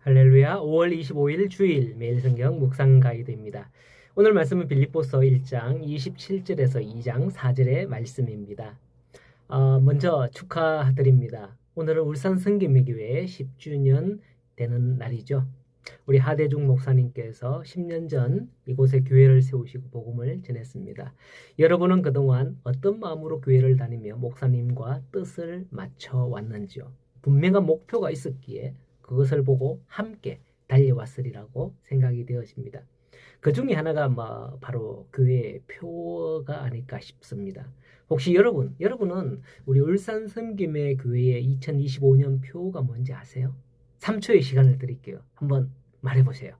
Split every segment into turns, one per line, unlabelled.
할렐루야. 5월 25일 주일 매일 성경 묵상 가이드입니다. 오늘 말씀은 빌립보서 1장 27절에서 2장 4절의 말씀입니다. 먼저 축하드립니다. 오늘은 울산 성김미교회 10주년 되는 날이죠. 우리 하대중 목사님께서 10년 전 이곳에 교회를 세우시고 복음을 전했습니다. 여러분은 그동안 어떤 마음으로 교회를 다니며 목사님과 뜻을 맞춰 왔는지요? 분명한 목표가 있었기에 그것을 보고 함께 달려왔으리라고 생각이 되어집니다. 그 중에 하나가 바로 교회의 표가 아닐까 싶습니다. 혹시 여러분은 우리 울산 섬김의 교회의 2025년 표가 뭔지 아세요? 3초의 시간을 드릴게요. 한번 말해보세요.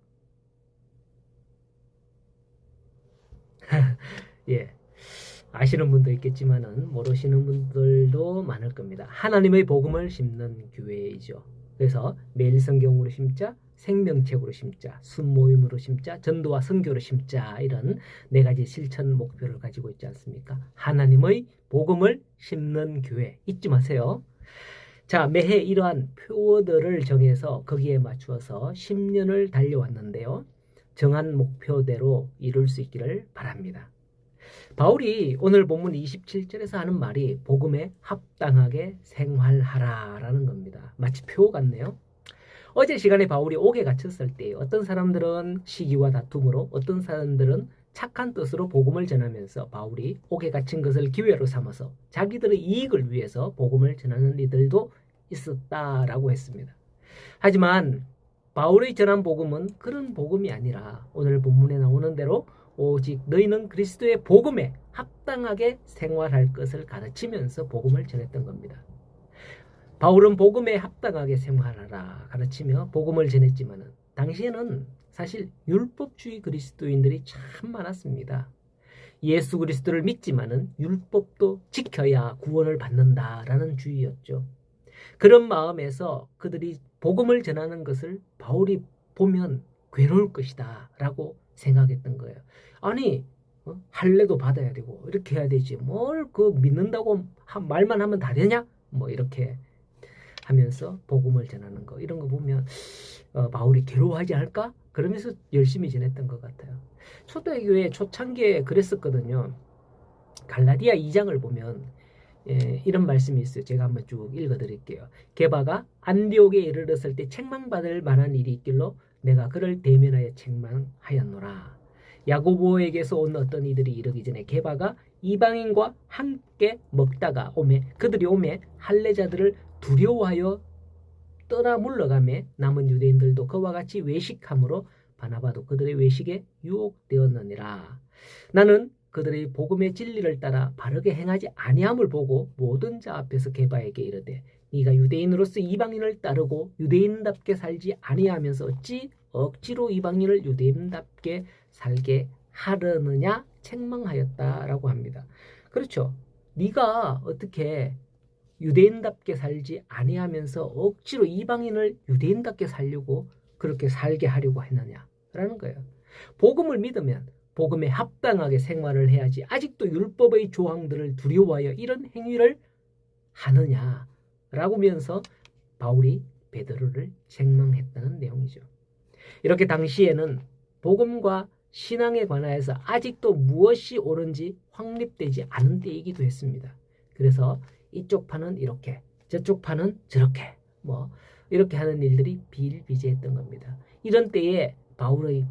예, 아시는 분도 있겠지만은 모르시는 분들도 많을 겁니다. 하나님의 복음을 심는 교회이죠. 그래서 매일 성경으로 심자, 생명책으로 심자, 순모임으로 심자, 전도와 선교로 심자, 이런 4가지 실천 목표를 가지고 있지 않습니까? 하나님의 복음을 심는 교회 잊지 마세요. 자, 매해 이러한 표어들을 정해서 거기에 맞추어서 10년을 달려왔는데요. 정한 목표대로 이룰 수 있기를 바랍니다. 바울이 오늘 본문 27절에서 하는 말이 복음에 합당하게 생활하라라는 겁니다. 마치 표 같네요. 어제 시간에 바울이 옥에 갇혔을 때 어떤 사람들은 시기와 다툼으로, 어떤 사람들은 착한 뜻으로 복음을 전하면서 바울이 옥에 갇힌 것을 기회로 삼아서 자기들의 이익을 위해서 복음을 전하는 이들도 있었다라고 했습니다. 하지만 바울의 전한 복음은 그런 복음이 아니라 오늘 본문에 나오는 대로 오직 너희는 그리스도의 복음에 합당하게 생활할 것을 가르치면서 복음을 전했던 겁니다. 바울은 복음에 합당하게 생활하라 가르치며 복음을 전했지만 당시에는 사실 율법주의 그리스도인들이 참 많았습니다. 예수 그리스도를 믿지만은 율법도 지켜야 구원을 받는다라는 주의였죠. 그런 마음에서 그들이 복음을 전하는 것을 바울이 보면 괴로울 것이다 라고 생각했던 거예요. 아니 할례도 받아야 되고 이렇게 해야 되지 뭘 그 믿는다고 말만 하면 다 되냐? 이렇게 하면서 복음을 전하는 거 이런 거 보면 바울이 괴로워하지 않을까? 그러면서 열심히 전했던 것 같아요. 초대교회 교회 초창기에 그랬었거든요. 갈라디아 2장을 보면 이런 말씀이 있어요. 제가 한번 쭉 읽어드릴게요. 게바가 안디옥에 이르렀을 때 책망받을 만한 일이 있길로 내가 그를 대면하여 책망하였노라. 야고보에게서 온 어떤 이들이 이르기 전에 게바가 이방인과 함께 먹다가 그들이 오매 할례자들을 두려워하여 떠나 물러가매 남은 유대인들도 그와 같이 외식함으로 바나바도 그들의 외식에 유혹되었느니라. 나는 그들의 복음의 진리를 따라 바르게 행하지 아니함을 보고 모든 자 앞에서 게바에게 이르되 네가 유대인으로서 이방인을 따르고 유대인답게 살지 아니하면서 어찌 억지로 이방인을 유대인답게 살게 하려느냐 책망하였다라고 합니다. 그렇죠. 네가 어떻게 유대인답게 살지 아니하면서 억지로 이방인을 유대인답게 살려고 그렇게 살게 하려고 했느냐라는 거예요. 복음을 믿으면 복음에 합당하게 생활을 해야지 아직도 율법의 조항들을 두려워하여 이런 행위를 하느냐라고 하면서 바울이 베드로를 책망했다는 내용이죠. 이렇게 당시에는 복음과 신앙에 관하여서 아직도 무엇이 옳은지 확립되지 않은 때이기도 했습니다. 그래서 이쪽 파는 이렇게 저쪽 파는 저렇게 이렇게 하는 일들이 비일비재했던 겁니다. 이런 때에 바울의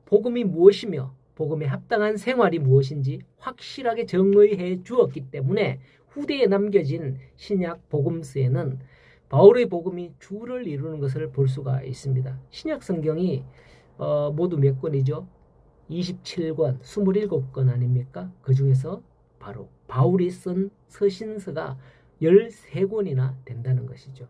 복음이 무엇이며 복음에 합당한 생활이 무엇인지 확실하게 정의해 주었기 때문에 후대에 남겨진 신약 복음서에는 바울의 복음이 주를 이루는 것을 볼 수가 있습니다. 신약 성경이 모두 몇 권이죠? 27권, 27권 아닙니까? 그 중에서 바로 바울이 쓴 서신서가 13권이나 된다는 것이죠.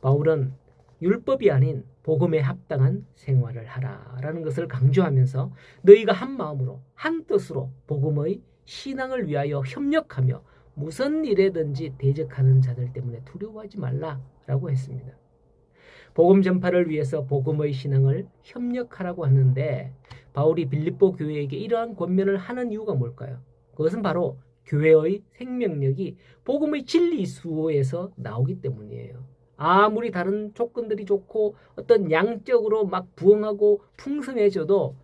바울은 율법이 아닌 복음에 합당한 생활을 하라라는 것을 강조하면서 너희가 한 마음으로 한 뜻으로 복음의 신앙을 위하여 협력하며 무슨 일에든지 대적하는 자들 때문에 두려워하지 말라라고 했습니다. 복음 전파를 위해서 복음의 신앙을 협력하라고 하는데 바울이 빌립보 교회에게 이러한 권면을 하는 이유가 뭘까요? 그것은 바로 교회의 생명력이 복음의 진리 수호에서 나오기 때문이에요. 아무리 다른 조건들이 좋고 어떤 양적으로 막 부흥하고 풍성해져도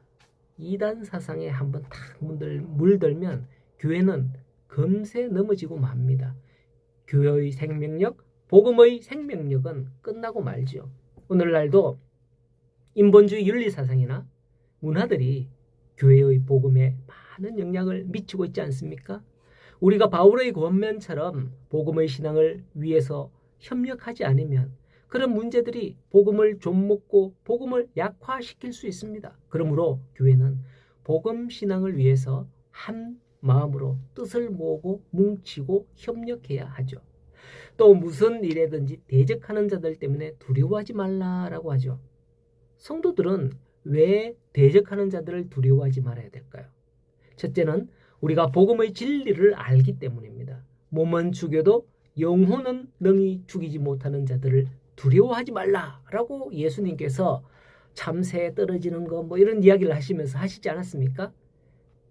이단 사상에 한번 탁 물들면 교회는 금세 넘어지고 맙니다. 교회의 생명력, 복음의 생명력은 끝나고 말지요. 오늘날도 인본주의 윤리사상이나 문화들이 교회의 복음에 많은 영향을 미치고 있지 않습니까? 우리가 바울의 권면처럼 복음의 신앙을 위해서 협력하지 않으면 그런 문제들이 복음을 좀먹고 복음을 약화시킬 수 있습니다. 그러므로 교회는 복음 신앙을 위해서 한 마음으로 뜻을 모으고 뭉치고 협력해야 하죠. 또 무슨 일에든지 대적하는 자들 때문에 두려워하지 말라라고 하죠. 성도들은 왜 대적하는 자들을 두려워하지 말아야 될까요? 첫째는 우리가 복음의 진리를 알기 때문입니다. 몸은 죽여도 영혼은 능히 죽이지 못하는 자들을 두려워하지 말라라고 예수님께서 참새에 떨어지는 거 뭐 이런 이야기를 하시면서 하시지 않았습니까?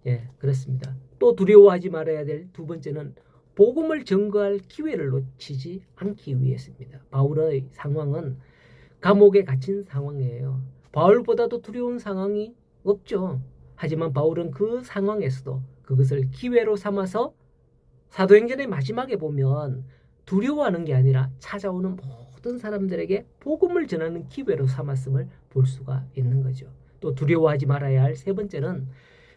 예, 그렇습니다. 또 두려워하지 말아야 될 두 번째는 복음을 증거할 기회를 놓치지 않기 위해서입니다. 바울의 상황은 감옥에 갇힌 상황이에요. 바울보다도 두려운 상황이 없죠. 하지만 바울은 그 상황에서도 그것을 기회로 삼아서 사도행전의 마지막에 보면 두려워하는 게 아니라 찾아오는 모든 사람들에게 복음을 전하는 기회로 삼았음을 볼 수가 있는 거죠. 또 두려워하지 말아야 할 세 번째는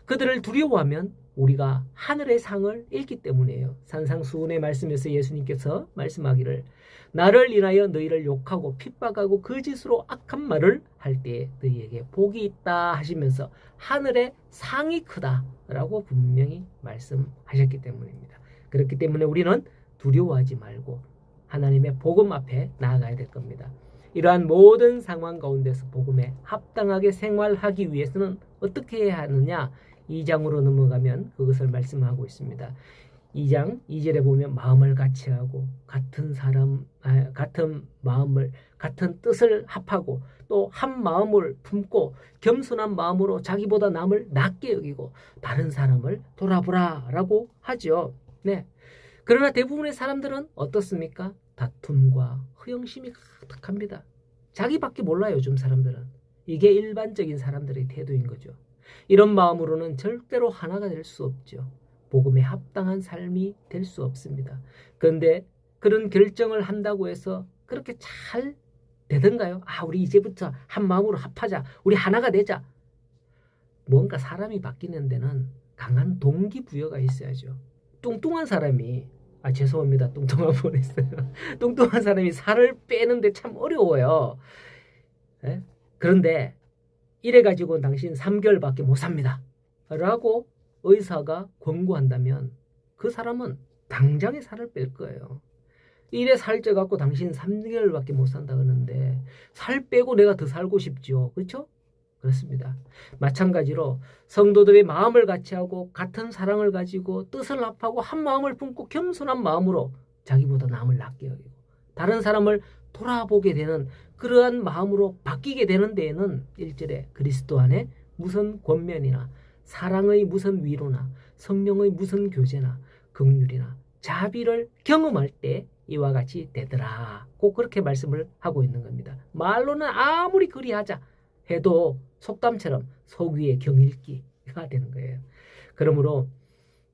그들을 두려워하면 우리가 하늘의 상을 잃기 때문이에요. 산상수훈의 말씀에서 예수님께서 말씀하기를 나를 인하여 너희를 욕하고 핍박하고 거짓으로 악한 말을 할 때에 너희에게 복이 있다 하시면서 하늘의 상이 크다라고 분명히 말씀하셨기 때문입니다. 그렇기 때문에 우리는 두려워하지 말고 하나님의 복음 앞에 나아가야 될 겁니다. 이러한 모든 상황 가운데서 복음에 합당하게 생활하기 위해서는 어떻게 해야 하느냐? 2장으로 넘어가면 그것을 말씀하고 있습니다. 2장 2절에 보면 마음을 같이 하고 같은 마음을 같은 뜻을 합하고 또 한 마음을 품고 겸손한 마음으로 자기보다 남을 낮게 여기고 다른 사람을 돌아보라라고 하죠. 네. 그러나 대부분의 사람들은 어떻습니까? 다툼과 허영심이 가득합니다. 자기밖에 몰라요, 요즘 사람들은. 이게 일반적인 사람들의 태도인 거죠. 이런 마음으로는 절대로 하나가 될 수 없죠. 복음에 합당한 삶이 될 수 없습니다. 그런데 그런 결정을 한다고 해서 그렇게 잘 되던가요? 우리 이제부터 한 마음으로 합하자. 우리 하나가 되자. 뭔가 사람이 바뀌는 데는 강한 동기부여가 있어야죠. 뚱뚱한 사람이 죄송합니다. 뚱뚱한 뻔했어요. 뚱뚱한 사람이 살을 빼는데 참 어려워요. 네? 그런데 이래가지고 당신 3개월밖에 못 삽니다. 라고 의사가 권고한다면 그 사람은 당장에 살을 뺄 거예요. 이래 살쪄갖고 당신 3개월밖에 못 산다 그러는데 살 빼고 내가 더 살고 싶죠. 그렇죠? 그렇습니다. 마찬가지로 성도들의 마음을 같이 하고 같은 사랑을 가지고 뜻을 합하고 한 마음을 품고 겸손한 마음으로 자기보다 남을 낮게 여기고 다른 사람을 돌아보게 되는 그러한 마음으로 바뀌게 되는 데에는 1절에 그리스도 안에 무슨 권면이나 사랑의 무슨 위로나 성령의 무슨 교제나 긍휼이나 자비를 경험할 때 이와 같이 되더라. 꼭 그렇게 말씀을 하고 있는 겁니다. 말로는 아무리 그리하자 해도 속담처럼 속 위에 경읽기가 되는 거예요. 그러므로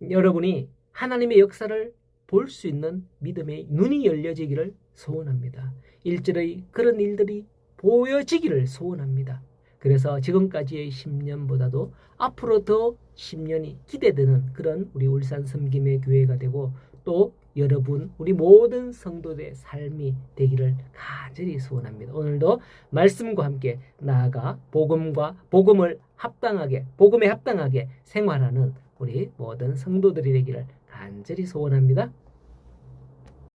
여러분이 하나님의 역사를 볼 수 있는 믿음의 눈이 열려지기를 소원합니다. 1절의 그런 일들이 보여지기를 소원합니다. 그래서 지금까지의 10년보다도 앞으로 더 10년이 기대되는 그런 우리 울산 섬김의 교회가 되고 또 여러분 우리 모든 성도들의 삶이 되기를 간절히 소원합니다. 오늘도 말씀과 함께 나아가 복음에 합당하게 생활하는 우리 모든 성도들이 되기를 간절히 소원합니다.